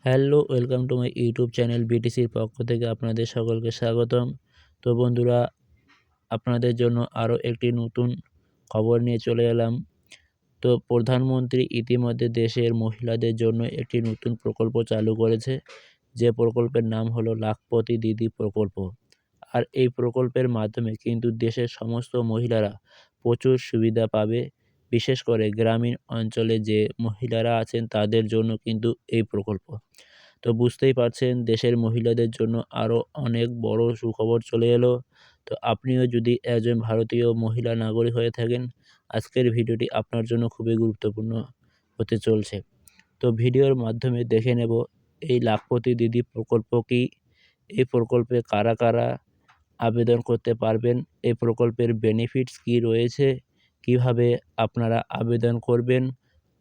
Hello, welcome to my YouTube channel বিটিসির পক্ষ থেকে আপনাদের সকলকে স্বাগতম। তো বন্ধুরা, আপনাদের জন্য আরও একটি নতুন খবর নিয়ে চলে এলাম। তো প্রধানমন্ত্রী ইতিমধ্যে দেশের মহিলাদের জন্য একটি নতুন প্রকল্প চালু করেছে, যে প্রকল্পের নাম হলো লাখপতি দিদি প্রকল্প। আর এই প্রকল্পের মাধ্যমে কিন্তু দেশের সমস্ত মহিলারা প্রচুর সুবিধা পাবে। বিশেষ করে গ্রামীণ অঞ্চলে যে মহিলারা আছেন তাদের জন্য কিন্তু এই প্রকল্প। তো বুঝতেই পারছেন, দেশের মহিলাদের জন্য আরও অনেক বড় সুখবর চলে এলো। তো আপনিও যদি একজন ভারতীয় মহিলা নাগরিক হয়ে থাকেন, আজকের ভিডিওটি আপনার জন্য খুবই গুরুত্বপূর্ণ হতে চলছে। তো ভিডিওর মাধ্যমে দেখে নেব এই লাখপতি দিদি প্রকল্প কী, এই প্রকল্পে কারা কারা আবেদন করতে পারবেন, এই প্রকল্পের বেনিফিটস কী রয়েছে, কিভাবে আপনারা আবেদন করবেন,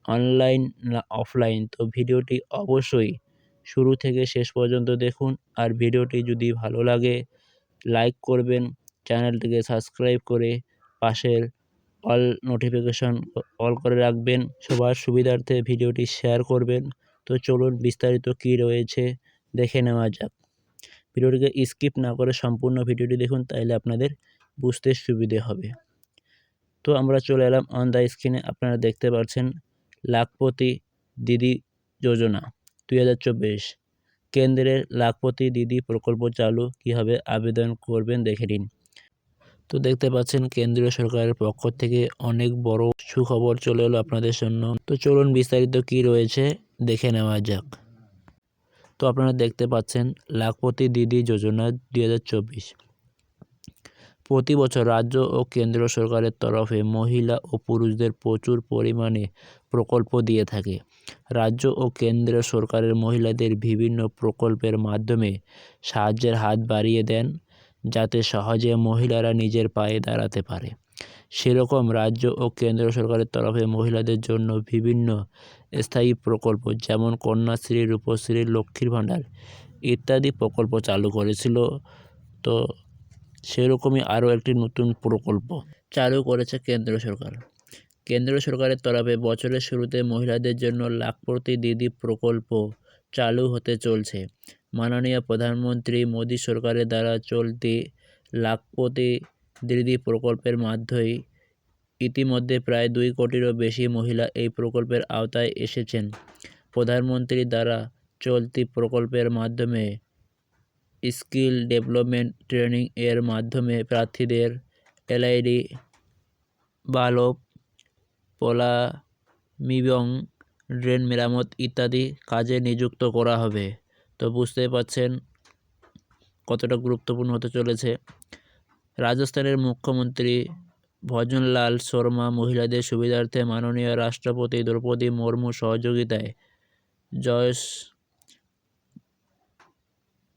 অনলাইন না অফলাইন। তো ভিডিওটি অবশ্যই শুরু থেকে শেষ পর্যন্ত দেখুন। আর ভিডিওটি যদি ভালো লাগে লাইক করবেন, চ্যানেলটিকে সাবস্ক্রাইব করে পাশের অল নোটিফিকেশন অল করে রাখবেন। সবার সুবিধার্থে ভিডিওটি শেয়ার করবেন। তো চলুন বিস্তারিত কী রয়েছে দেখে নেওয়া যাক। ভিডিওটিকে স্কিপ না করে সম্পূর্ণ ভিডিওটি দেখুন, তাইলে আপনাদের বুঝতে সুবিধে হবে। তো আমরা চলে এলাম অন দ্য স্ক্রিনে। আপনারা দেখতে পাচ্ছেন লাখপতি দিদি যোজনা 2024, কেন্দ্রের লাখপতি দিদি প্রকল্প চালু। কীভাবে আবেদন করবেন দেখে নিন। তো দেখতে পাচ্ছেন কেন্দ্রীয় সরকারের পক্ষ থেকে অনেক বড় সুখবর চলে এলো আপনাদের জন্য। তো চলুন বিস্তারিত কী রয়েছে দেখে নেওয়া যাক। তো আপনারা দেখতে পাচ্ছেন লাখপতি দিদি যোজনা 2024 প্রতি বছর রাজ্য ও কেন্দ্র সরকারের তরফে মহিলা ও পুরুষদের প্রচুর পরিমাণে প্রকল্প দিয়ে থাকে। রাজ্য ও কেন্দ্র সরকারের মহিলাদের বিভিন্ন প্রকল্পের মাধ্যমে সাহায্যের হাত বাড়িয়ে দেন, যাতে সহজে মহিলারা নিজের পায়ে দাঁড়াতে পারে। সেরকম রাজ্য ও কেন্দ্র সরকারের তরফে মহিলাদের জন্য বিভিন্ন স্থায়ী প্রকল্প যেমন কন্যাশ্রী, রূপশ্রী, লক্ষ্মীর ভাণ্ডার ইত্যাদি প্রকল্প চালু করেছিল। তো সেরকমই আরও একটি নতুন প্রকল্প চালু করেছে কেন্দ্র সরকার। কেন্দ্র সরকারের তরফে বছরের শুরুতে মহিলাদের জন্য লাখপতি দিদি প্রকল্প চালু হতে চলছে। মাননীয় প্রধানমন্ত্রী মোদী সরকারের দ্বারা চলতি লাখপতি দিদি প্রকল্পের মাধ্যমে ইতিমধ্যে প্রায় 2 কোটিরও বেশি মহিলা এই প্রকল্পের আওতায় এসেছেন। প্রধানমন্ত্রী দ্বারা চলতি প্রকল্পের মাধ্যমে স্কিল ডেভেলপমেন্ট ট্রেনিং এর মাধ্যমে প্রার্থীদের এলআইডি, বাল্ব, প্লাম্বিং, ড্রেন মেরামত ইত্যাদি কাজে নিযুক্ত করা হবে। তো বুঝতেই পারছেন কতটা গুরুত্বপূর্ণ হতে চলেছে। রাজস্থানের মুখ্যমন্ত্রী ভজনলাল শর্মা মহিলাদের সুবিধার্থে মাননীয় রাষ্ট্রপতি দ্রৌপদী মুর্মুর সহযোগিতায়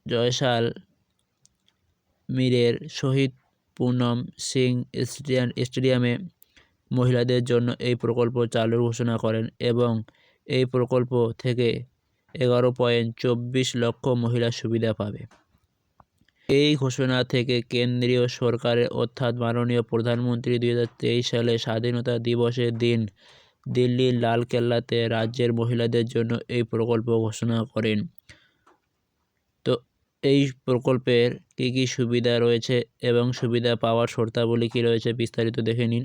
জয়সালমীরের শহীদ পুনম সিং স্টেডিয়ামে মহিলাদের জন্য এই প্রকল্প চালুর ঘোষণা করেন এবং এই প্রকল্প থেকে 11.24 লক্ষ মহিলা সুবিধা পাবে। এই ঘোষণা থেকে কেন্দ্রীয় সরকারের অর্থাৎ মাননীয় প্রধানমন্ত্রী 2023 সালে স্বাধীনতা দিবসের দিন দিল্লির লালকেল্লাতে রাজ্যের মহিলাদের জন্য এই প্রকল্প ঘোষণা করেন। তো এই প্রকল্পের কী কী সুবিধা রয়েছে এবং সুবিধা পাওয়ার শর্তাবলী কী রয়েছে বিস্তারিত দেখে নিন।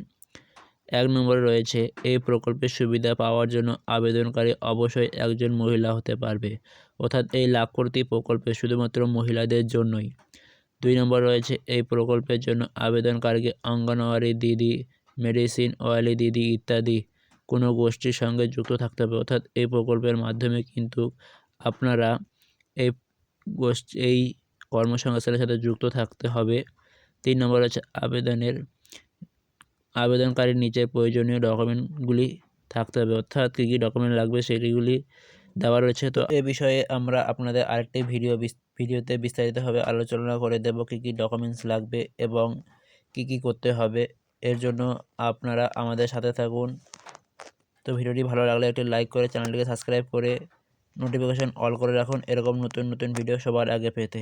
1 নম্বরে রয়েছে, এই প্রকল্পের সুবিধা পাওয়ার জন্য আবেদনকারী অবশ্যই একজন মহিলা হতে পারবে, অর্থাৎ এই লাখপতি প্রকল্পে শুধুমাত্র মহিলাদের জন্যই। 2 নম্বর রয়েছে, এই প্রকল্পের জন্য আবেদনকারীকে অঙ্গনওয়াড়ি দিদি, মেডিসিন ওয়ালি দিদি ইত্যাদি কোনো গোষ্ঠীর সঙ্গে যুক্ত থাকতে হবে, অর্থাৎ এই প্রকল্পের মাধ্যমে কিন্তু আপনারা এই কর্মসংস্থানের সাথে যুক্ত থাকতে হবে। 3 নম্বর হচ্ছে, আবেদনকারীর নিচের প্রয়োজনীয় ডকুমেন্টগুলি থাকতে হবে, অর্থাৎ কী কী ডকুমেন্ট লাগবে সেগুলি দেওয়া রয়েছে। তো এ বিষয়ে আমরা আপনাদের আরেকটি ভিডিওতে বিস্তারিতভাবে আলোচনা করে দেব কী কী ডকুমেন্টস লাগবে এবং কী কী করতে হবে। এর জন্য আপনারা আমাদের সাথে থাকুন। তো ভিডিওটি ভালো লাগলে একটি লাইক করে চ্যানেলটিকে সাবস্ক্রাইব করে নোটিফিকেশন অল করে রাখুন, এরকম নতুন নতুন ভিডিও সবার আগে পেতে।